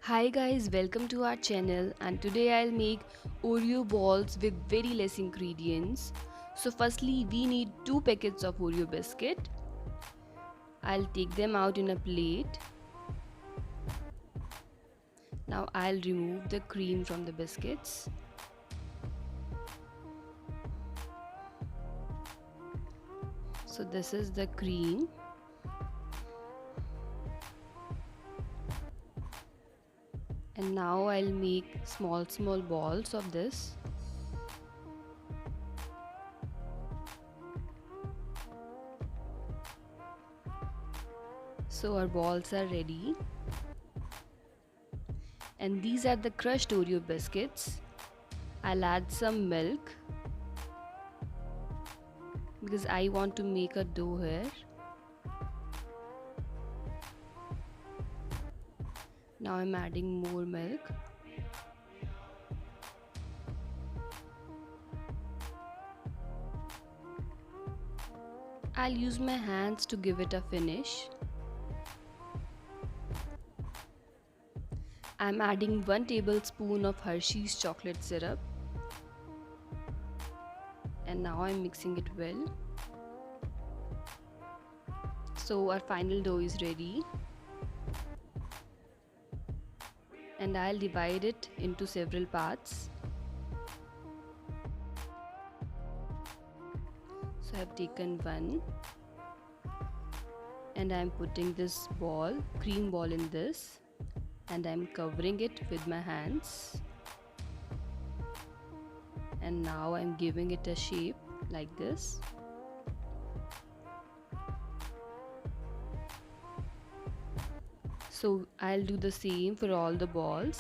Hi guys, welcome to our channel, and today I'll make Oreo balls with very less ingredients. So firstly we need 2 packets of Oreo biscuit. I'll take them out in a plate. Now I'll remove the cream from the biscuits. So this is the cream. And now I'll make small balls of this. So our balls are ready. And these are the crushed Oreo biscuits. I'll add some milk because I want to make a dough here. Now I'm adding more milk. I'll use my hands to give it a finish. I'm adding 1 tablespoon of Hershey's chocolate syrup. And now I'm mixing it well. So our final dough is ready. And I'll divide it into several parts. So I've taken one. And I'm putting this ball, cream ball, in this. And I'm covering it with my hands. And now I'm giving it a shape like this. So I'll do the same for all the balls.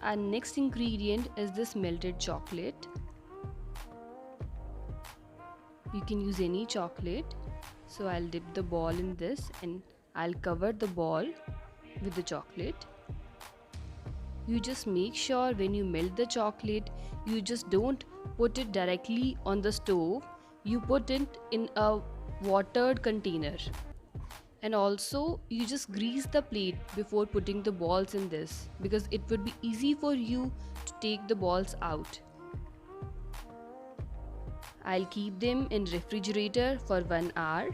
Our next ingredient is this melted chocolate. You can use any chocolate. So I'll dip the ball in this and I'll cover the ball with the chocolate. You just make sure when you melt the chocolate, you just don't put it directly on the stove. You put it in a watered container. And also you just grease the plate before putting the balls in this, because it would be easy for you to take the balls out. I'll keep them in refrigerator for 1 hour.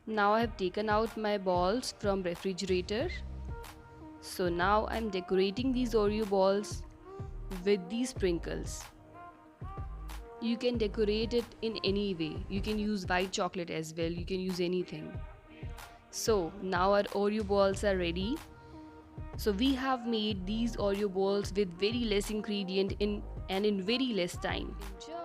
Now I have taken out my balls from refrigerator. So now I'm decorating these Oreo balls with these sprinkles. You can decorate it in any way. You can use white chocolate as well. You can use anything. So now our Oreo balls are ready. So we have made these Oreo balls with very less ingredient in very less time. Enjoy!